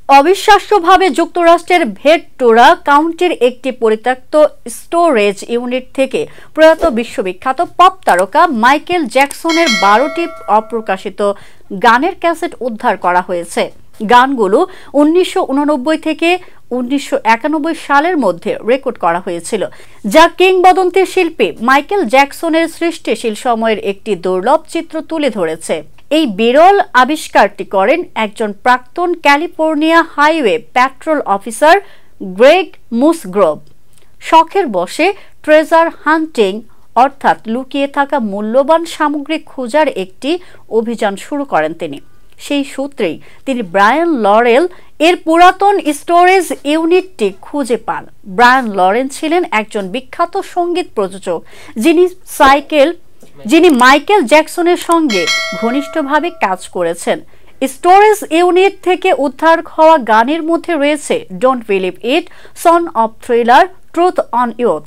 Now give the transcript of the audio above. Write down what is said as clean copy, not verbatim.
অবিশ্বাস্যভাবে যুক্তরাষ্ট্রের ভেন্টুরা কাউন্টির একটি পরিত্যক্ত স্টোরেজ ইউনিট থেকে প্রয়াত বিশ্ববিখ্যাত পপ তারকা মাইকেল জ্যাকসনের 12টি অপ্রকাশিত গানের ক্যাসেট উদ্ধার করা হয়েছে। গানগুলো 1989 থেকে 1991 সালের মধ্যে রেকর্ড করা হয়েছিল, যা কিংবদন্তি শিল্পী মাইকেল জ্যাকসনের সৃষ্টিশীল সময়ের একটি দুর্লভ চিত্র তুলে ধরেছে। এই বিরল আবিষ্কারটি করেন একজন প্রাক্তন California highway patrol officer Greg Musgrove. শখের বশে ট্রেজার হান্টিং অর্থাৎ লুকিয়ে থাকা মূল্যবান সামগ্রী খোঁজার একটি অভিযান শুরু করেন তিনি। সেই সূত্রেই তিনি ব্রায়ান লরেল এর পুরাতন স্টোরেজ ইউনিটটি খুঁজে পান। ব্রায়ান লরেল ছিলেন একজন বিখ্যাত সঙ্গীত প্রযোজক যিনি মাইকেল জ্যাকসনের সঙ্গে ঘনিষ্ঠভাবে কাজ করেছেন। স্টোরেজ ইউনিট থেকে উদ্ধার হওয়া গানের মধ্যে রয়েছে don't believe it, son of thriller, truth on youth.